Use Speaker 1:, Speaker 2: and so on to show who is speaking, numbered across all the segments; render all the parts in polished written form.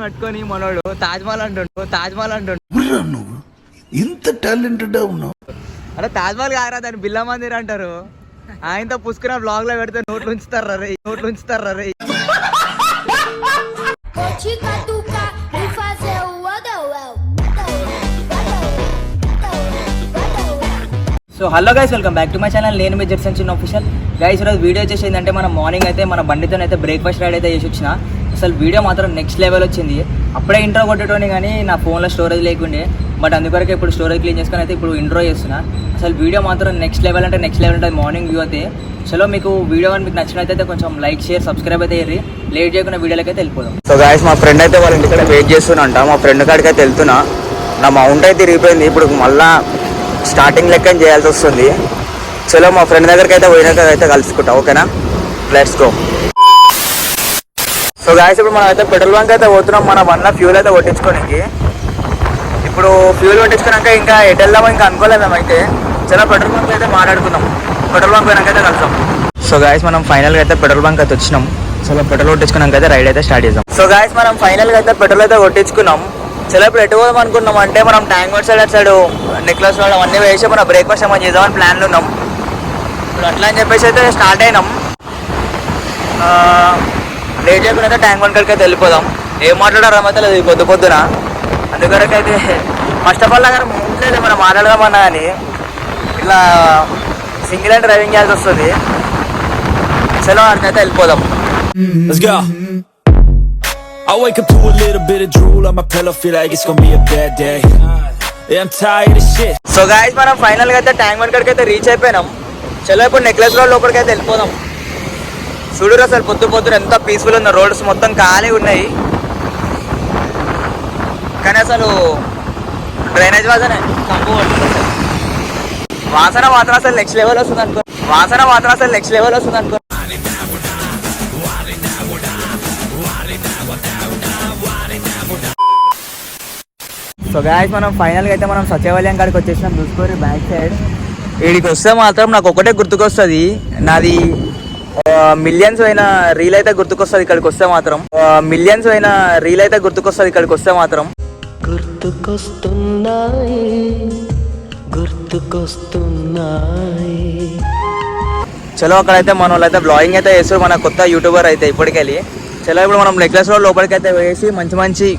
Speaker 1: పట్టుకొని మనోడు తాజ్మహల్ అంటుండు
Speaker 2: నువ్వు ఇంత టాలెంటెడ్ ఉన్నావు.
Speaker 1: అరే తాజ్మహల్ కారా దాన్ని బిల్లా మందిర్ అంటారు. ఆయనతో పుష్కర బ్లాగ్ లో పెడితే నోట్లు ఉంచుతారా రే. So hello guys, welcome back to my channel. నేను మీ జెర్సన్ చిన్న ఆఫీషియల్. గైస్ ఈరోజు వీడియో వచ్చేసి ఏంటంటే మన మార్నింగ్ అయితే మన బండితో అయితే బ్రేక్ఫాస్ట్ రైడ్ అయితే చేసి వచ్చిన. అసలు వీడియో మాత్రం నెక్స్ట్ లెవెల్ వచ్చింది. అప్పుడే ఇంట్రో కొట్టేటోని కానీ నా ఫోన్లో స్టోరేజ్ లేకుండే, బట్ అందువరకు ఇప్పుడు స్టోరేజ్ క్లీన్ చేసుకొని అయితే ఇప్పుడు ఇంట్రో చేస్తున్నా. అసలు వీడియో మాత్రం నెక్స్ట్ లెవెల్ ఉంటుంది. మార్నింగ్ వ్యూ అయితే చలో మీకు వీడియో కానీ మీకు నచ్చినట్లయితే కొంచెం లైక్ షేర్ సబ్స్క్రైబ్ అయితే అయ్యి లేట్ చేయకుండా వీడియోలకి అయితే వెళ్ళిపోదాం. సో గైస్ మా ఫ్రెండ్ అయితే వాళ్ళ ఇంటికి వెయిట్ చేస్తున్నంట. మా ఫ్రెండ్ కాడికి అయితే వెళ్తున్నా. నా మౌంట్ అయితే తిరిగిపోయింది. ఇప్పుడు మళ్ళీ స్టార్టింగ్ లెక్క చేయాల్సి వస్తుంది. చలో మా ఫ్రెండ్ దగ్గరికి అయితే పోయినాక అయితే కలుసుకుంటాం. ఓకేనా, లెట్స్ గో. సో గాయస్ ఇప్పుడు మనం అయితే పెట్రోల్ బంక్ అయితే పోతున్నాం. మన వన్ ఫ్యూల్ అయితే కొట్టించుకోనికి. ఇప్పుడు ఫ్యూల్ కొట్టించుకున్నాక ఇంకా ఎటు వెళ్దామో ఇంకా అనుకోలేదు మేమైతే. చలో పెట్రోల్ బంక్ అయితే మాట్లాడుకుందాం. పెట్రోల్ బంక్ పోయినాక అయితే కలుద్దాం. సో గాయస్ మనం ఫైనల్గా అయితే పెట్రోల్ బంక్ అయితే వచ్చినాం. చలో పెట్రోల్ కొట్టించుకున్నాక అయితే రైడ్ అయితే స్టార్ట్ చేద్దాం. సో గాయస్ మనం ఫైనల్గా అయితే పెట్రోల్ అయితే కొట్టించుకున్నాం. చలో ఇప్పుడు ఎటు పోదాం అనుకున్నాం అంటే మనం ట్యాంక్ రోడ్ సైడ్ అటు సైడ్ నెక్లెస్ రోడ్ అవన్నీ వేసి మనం బ్రేక్ఫాస్ట్ ఏమైనా చేద్దామని ప్లాన్లో ఉన్నాం. ఇప్పుడు అట్లా అని చెప్పేసి అయితే స్టార్ట్ అయినాం. లేట్ చేయకుండా అయితే ట్యాంక్ బండ్ కాడికి అయితే వెళ్ళిపోదాం. ఏం మాట్లాడారు అయితే లేదు పొద్దున. అందువరకు అయితే ఫస్ట్ ఆఫ్ ఆల్ దగ్గర ముందు మనం మాట్లాడదామన్నా కానీ ఇట్లా సింగిల్ హ్యాండ్ డ్రైవింగ్ చేయాల్సి వస్తుంది. చలో అక్కడికైతే వెళ్ళిపోదాం.
Speaker 3: I wake up to a little bit of drool on my pillow, feel like it's gonna be a bad day. Yeah, I'm tired of shit.
Speaker 1: So guys మనం ఫైనల్గా అయితే ట్యాంక్ బండ్ కాడికి అయితే రీచ్ అయిపోయినాం. చలో ఇప్పుడు నెక్లెస్ రోడ్ లోపలికి అయితే వెళ్ళిపోదాం. చూడురు అసలు పొద్దున ఎంత పీస్ఫుల్ ఉన్న రోడ్స్ మొత్తం ఖాళీ ఉన్నాయి. కానీ అసలు డ్రైనేజ్ వాసన మాత్రం అసలు నెక్స్ట్ లెవెల్ వస్తుంది అనుకో. సో గాయస్ మనం ఫైనల్గా అయితే మనం సచివాలయం కాడికి వచ్చేసినాం. చూసుకోరు బ్యాక్ సైడ్. వీడికి వస్తే మాత్రం నాకు ఒకటే గుర్తుకొస్తుంది. నాది మిలియన్స్ అయిన రీల్ అయితే గుర్తుకొస్తుంది ఇక్కడికి వస్తే మాత్రం. చలో అక్కడైతే మన వాళ్ళు అయితే బ్లాగింగ్ అయితే చేస్తారు. మన కొత్త యూట్యూబర్ అయితే ఇప్పటికెళ్ళి. చలో ఇప్పుడు మనం నెక్లెస్ రోడ్ లోపలికి అయితే వేసి మంచి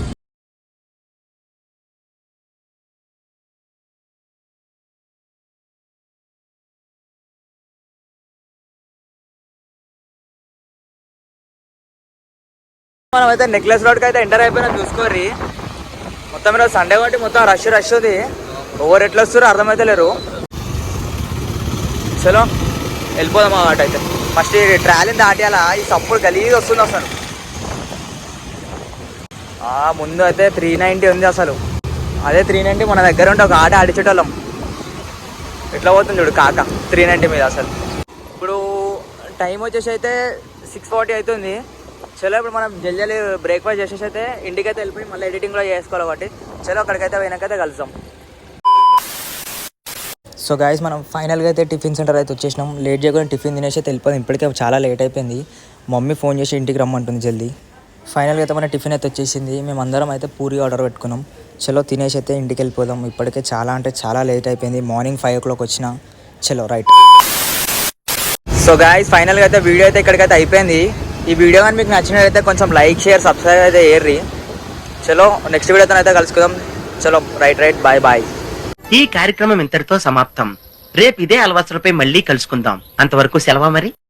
Speaker 1: మనం అయితే నెక్లెస్ రోడ్కి అయితే ఎంటర్ అయిపోయినా. చూసుకోర్రి మొత్తం ఈరోజు సండే కాబట్టి మొత్తం రష్ ఉంది. ఓవర్ ఎట్లా వస్తారో అర్థమైతే లేరు. చలో వెళ్ళిపోదాం అన్నమాట. అయితే ఫస్ట్ ఈ ట్రాలీని దాటియాలా. ఈ సప్పుడు గలీజ్ వస్తుంది అసలు. ముందు అయితే 390 ఉంది అసలు. అదే 390 మన దగ్గర ఉంటే ఒక ఆట ఆడిచేటోళ్ళం. ఎట్లా పోతుంది చూడు కాక 390 మీద అసలు. ఇప్పుడు టైం వచ్చేసి అయితే 6:40 అవుతుంది. చలో ఇప్పుడు మనం జల్దీ బ్రేక్ఫాస్ట్ చేసేసి అయితే ఇంటికైతే వెళ్ళిపోయి మళ్ళీ ఎడిటింగ్ కూడా చేసుకోవాలి కాబట్టి చలో అక్కడికైతే పోయినాకైతే కలుద్దాం. సో గాయస్ మనం ఫైనల్గా అయితే టిఫిన్ సెంటర్ అయితే వచ్చేసినాం. లేట్ చేయకుండా టిఫిన్ తినేసి అయితే వెళ్ళిపోయింది. ఇప్పటికే చాలా లేట్ అయిపోయింది. మమ్మీ ఫోన్ చేసి ఇంటికి రమ్మంటుంది జల్దీ. ఫైనల్గా అయితే మన టిఫిన్ అయితే వచ్చేసింది. మేమందరం అయితే పూరి ఆర్డర్ పెట్టుకున్నాం. చలో తినేసి అయితే ఇంటికి వెళ్ళిపోదాం. ఇప్పటికే చాలా లేట్ అయిపోయింది. మార్నింగ్ 5 o'clock వచ్చిన. చలో రైట్. సో గాయస్ ఫైనల్గా అయితే వీడియో అయితే ఇక్కడికైతే అయిపోయింది. ఈ వీడియో కానీ మీకు నచ్చినట్లయితే కొంచెం లైక్ షేర్ సబ్స్క్రైబ్ అయితే ఏర్రి. చలో నెక్స్ట్ వీడియోతో అయితే కలుసుకుందాం. చలో రైట్ బాయ్.
Speaker 4: ఈ కార్యక్రమం ఇంతటితో సమాప్తం. రేపు ఇదే అలవాసులపై మళ్ళీ కలుసుకుందాం. అంతవరకు సెలవు మరి.